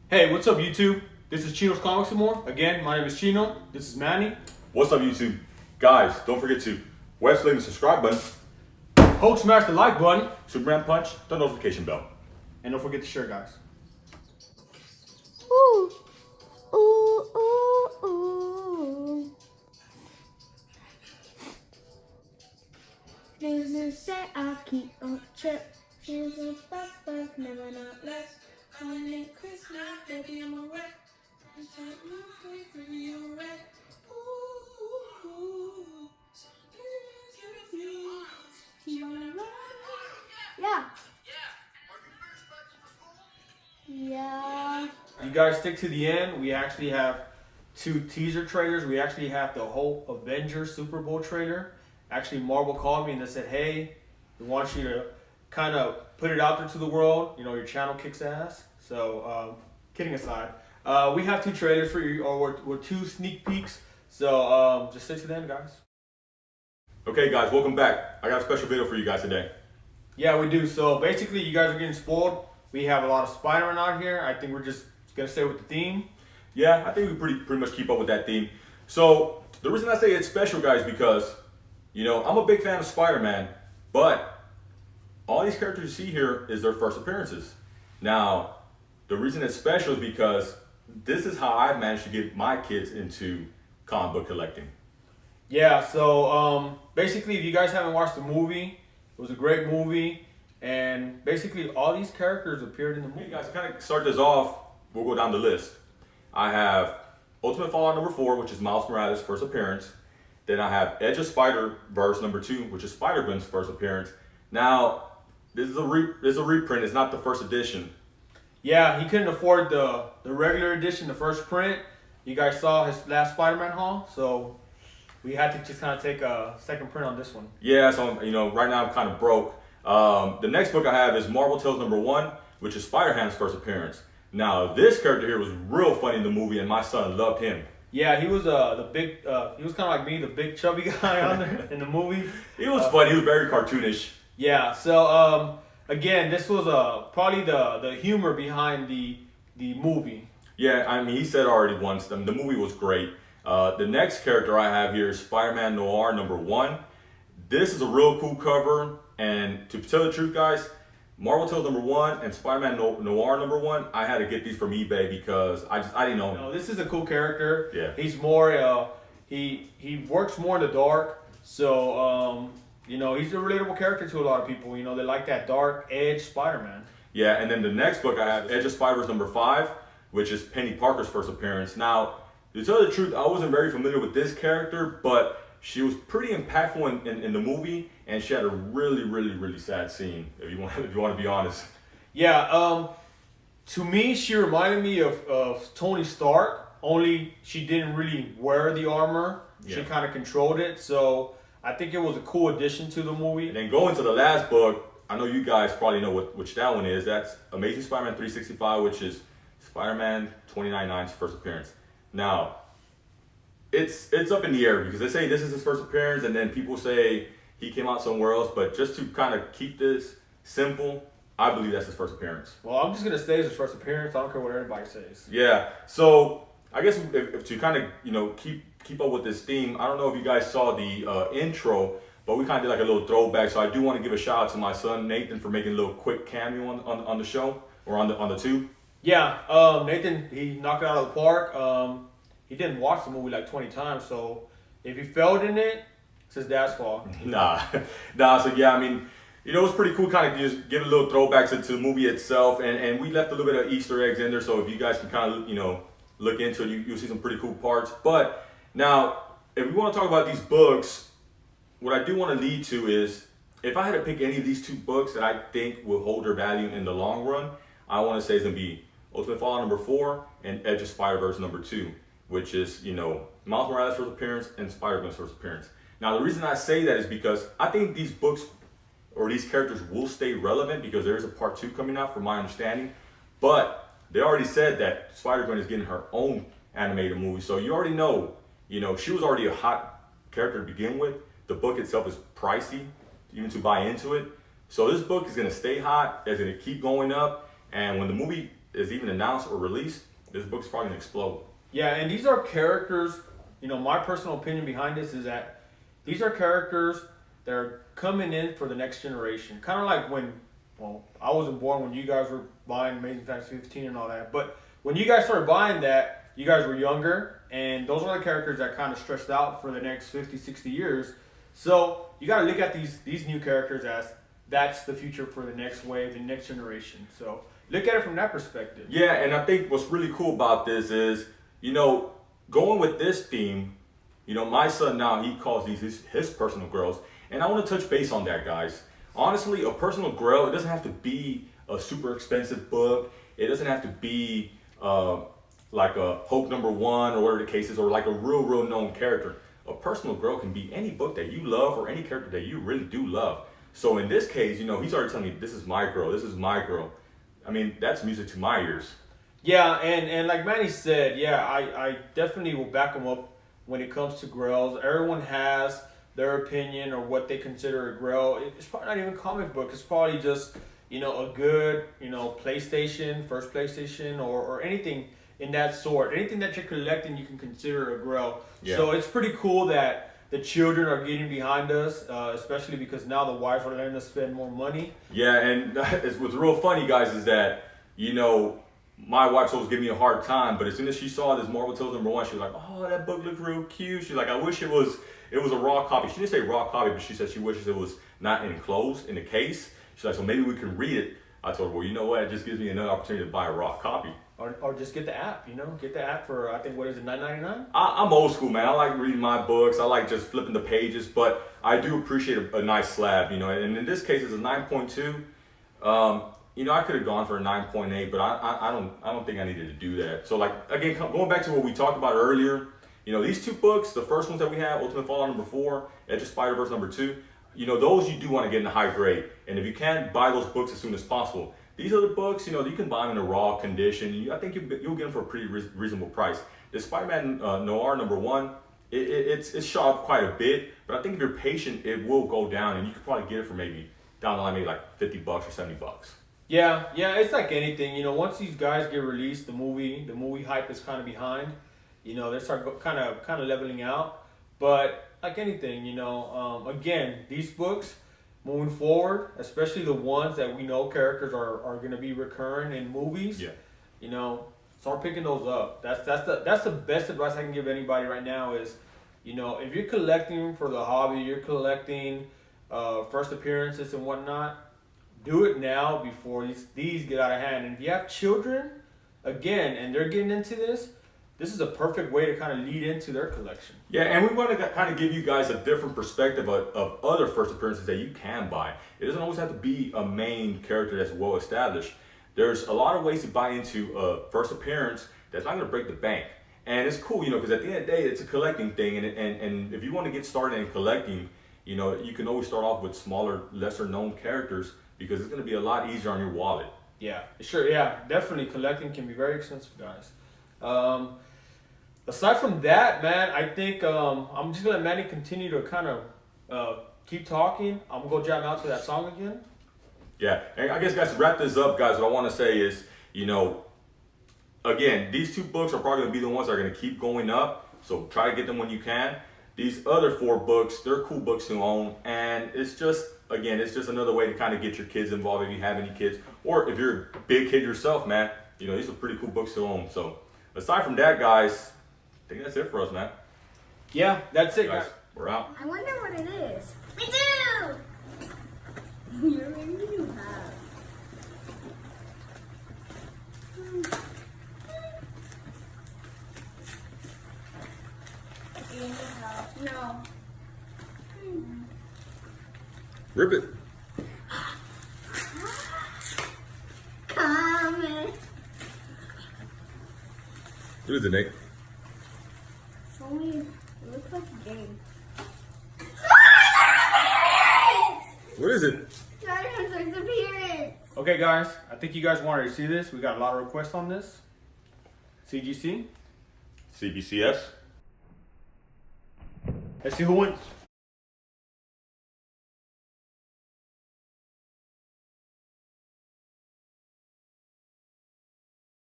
Hey, what's up YouTube? This is Chinocomics&more. Again, my name is Chino. This is Manny. What's up, YouTube? Guys, don't forget to web click the subscribe button, Hold smash the like button. Superman punch the notification bell. And don't forget to share, guys. Ooh, ooh, ooh, ooh. Business say I'll keep on trip. Here's a buck, never not less. Calling it Christmas, baby, I'm a wreck. It's like you please, baby, I'm a wreck. Ooh, ooh, so give me keep on the road. Yeah. Yeah. You guys stick to the end. We actually have 2 teaser trailers. We actually have the whole Avengers Super Bowl trailer. Actually, Marvel called me and they said, hey, we want you to kind of put it out there to the world. You know, your channel kicks ass. So, kidding aside, we have 2 trailers for you, or we're 2 sneak peeks. So, just stick to the end, guys. Okay, guys, welcome back. I got a special video for you guys today. Yeah, we do. So, basically, you guys are getting spoiled. We have a lot of Spider-Man out here. I think we're just going to stay with the theme. Yeah, I think we pretty much keep up with that theme. So, the reason I say it's special, guys, because, you know, I'm a big fan of Spider-Man, but all these characters you see here is their first appearances. Now, the reason it's special is because this is how I managed to get my kids into comic book collecting. Yeah, so basically, if you guys haven't watched the movie, it was a great movie. And basically, all these characters appeared in the movie. Hey guys, to kind of start this off, we'll go down the list. I have Ultimate Fallout number 4, which is Miles Morales' first appearance. Then I have Edge of Spider-Verse number 2, which is Spider-Gwen's first appearance. Now, this is a reprint. It's not the first edition. Yeah, he couldn't afford the regular edition, the first print. You guys saw his last Spider-Man haul, so we had to just kind of take a second print on this one. Yeah, so you know, right now I'm kind of broke. The next book I have is Marvel Tales number 1, which is Spider-Ham's first appearance. Now, this character here was real funny in the movie, and my son loved him. Yeah, he was the big. He was kind of like me, the big chubby guy on there in the movie. He was funny. He was very cartoonish. Yeah. So again, this was probably the humor behind the movie. Yeah, I mean, he said already once, the movie was great. The next character I have here is Spider-Man Noir number 1. This is a real cool cover, and to tell the truth, guys, Marvel Tales number 1 and Spider-Man Noir number 1, I had to get these from eBay because I didn't know. No, this is a cool character. Yeah. He's more he works more in the dark. So you know, he's a relatable character to a lot of people. You know, they like that dark edge Spider-Man. Yeah, and then the next book I have, Edge of Spider-Verse number 5, which is Penny Parker's first appearance. Now, to tell the truth, I wasn't very familiar with this character, but she was pretty impactful in the movie, and she had a really sad scene, if you want to be honest. Yeah, to me, she reminded me of Tony Stark, only she didn't really wear the armor. Yeah. She kind of controlled it, so I think it was a cool addition to the movie. And then going to the last book, I know you guys probably know which that one is. That's Amazing Spider-Man 365, which is Spider-Man 2099's first appearance. Now, it's up in the air because they say this is his first appearance, and then people say he came out somewhere else. But just to kind of keep this simple, I believe that's his first appearance. Well, I'm just gonna say it's his first appearance. I don't care what everybody says. Yeah. So I guess if to kind of keep up with this theme, I don't know if you guys saw the intro, but we kind of did like a little throwback. So I do want to give a shout out to my son Nathan for making a little quick cameo on the show or on the tube. Yeah, Nathan, he knocked it out of the park. He didn't watch the movie like 20 times, so if he failed in it, it's his dad's fault. Nah. So yeah, I mean, you know, it was pretty cool kind of just give a little throwback to the movie itself, and we left a little bit of Easter eggs in there, so if you guys can kind of, you know, look into it, you'll see some pretty cool parts. But now, if we want to talk about these books, what I do want to lead to is, if I had to pick any of these 2 books that I think will hold their value in the long run, I want to say it's going to be Ultimate Fallout number 4 and Edge of Spider-Verse number 2, which is, you know, Miles Morales' first appearance and Spider-Man's first appearance. Now, the reason I say that is because I think these books or these characters will stay relevant because there is a part 2 coming out from my understanding. But they already said that Spider-Gwen is getting her own animated movie. So you already know, you know, she was already a hot character to begin with. The book itself is pricey even to buy into it. So this book is going to stay hot. It's going to keep going up. And when the movie is even announced or released, this book's probably gonna explode. Yeah, and these are characters, you know, my personal opinion behind this is that these are characters that are coming in for the next generation. Kind of like when, well, I wasn't born when you guys were buying Amazing Fantasy 15 and all that, but when you guys started buying that, you guys were younger, and those are the characters that kind of stretched out for the next 50, 60 years. So you got to look at these new characters as that's the future for the next wave, the next generation. So look at it from that perspective. Yeah, and I think what's really cool about this is, you know, going with this theme, you know, my son now, he calls these his personal grails. And I want to touch base on that, guys. Honestly, a personal grail, it doesn't have to be a super expensive book. It doesn't have to be like a Hope #1 or whatever the case is, or like a real known character. A personal grail can be any book that you love or any character that you really do love. So in this case, you know, he's already telling me, this is my grail, this is my grail. I mean, that's music to my ears. Yeah, and like Manny said, yeah, I definitely will back him up when it comes to grails. Everyone has their opinion or what they consider a grail. It's probably not even a comic book. It's probably just, you know, a good, you know, PlayStation, first PlayStation, or anything in that sort. Anything that you're collecting, you can consider a grail. Yeah. So it's pretty cool that the children are getting behind us, especially because now the wives are letting us spend more money. Yeah, and what's real funny, guys, is that, you know, my wife's always giving me a hard time, but as soon as she saw this Marvel Tales #1, she was like, oh, that book looks real cute. She's like, I wish it was a raw copy. She didn't say raw copy, but she said she wishes it was not enclosed in the case. She's like, so maybe we can read it. I told her, well, you know what? It just gives me another opportunity to buy a raw copy. Or just get the app, you know? Get the app for, I think, what is it, $9.99? I'm old school, man. I like reading my books. I like just flipping the pages, but I do appreciate a nice slab, you know. And in this case, it's a 9.2. You know, I could have gone for a 9.8, but I don't think I needed to do that. So, like, again, going back to what we talked about earlier, you know, these two books, the first ones that we have, Ultimate Fallout #4, Edge of Spider-Verse #2, you know, those you do want to get in a high grade. And if you can, buy those books as soon as possible. These other books, you know, you can buy them in a raw condition. I think you'll get them for a pretty reasonable price. The Spider-Man Noir #1, it's shot up quite a bit, but I think if you're patient, it will go down, and you could probably get it for maybe down the line, maybe like $50 or $70. Yeah, it's like anything, you know, once these guys get released, the movie hype is kind of behind, you know, they start kind of leveling out, but like anything, you know, again, these books, moving forward, especially the ones that we know characters are going to be recurring in movies, Yeah. you know, start picking those up. That's the best advice I can give anybody right now is, you know, if you're collecting for the hobby, you're collecting first appearances and whatnot, do it now before these get out of hand. And if you have children, again, and they're getting into this is a perfect way to kind of lead into their collection. Yeah, and we want to kind of give you guys a different perspective of other first appearances that you can buy. It doesn't always have to be a main character that's well established. There's a lot of ways to buy into a first appearance that's not going to break the bank. And it's cool, you know, because at the end of the day, it's a collecting thing. And if you want to get started in collecting, you know, you can always start off with smaller, lesser known characters because it's going to be a lot easier on your wallet. Yeah, sure. Yeah, definitely. Collecting can be very expensive, guys. Aside from that, man, I think I'm just gonna let Manny continue to kind of keep talking. I'm gonna go jam out to that song again. Yeah, and I guess, guys, to wrap this up, guys, what I want to say is, you know, again, these two books are probably going to be the ones that are going to keep going up. So try to get them when you can. These other 4 books, they're cool books to own, and it's just, again, it's just another way to kind of get your kids involved if you have any kids, or if you're a big kid yourself, man. You know, these are pretty cool books to own. So aside from that, guys, I think that's it for us, man. Yeah, that's it, Guys, guys. we're out. I wonder what it is. Me too! You already have. No. Rip it. Comment. What is it, Nick? It's only, it looks like a game. What is it? Dinosaur's appearance. Okay, guys, I think you guys wanted to see this. We got a lot of requests on this. CGC. CBCS. Let's see who wins.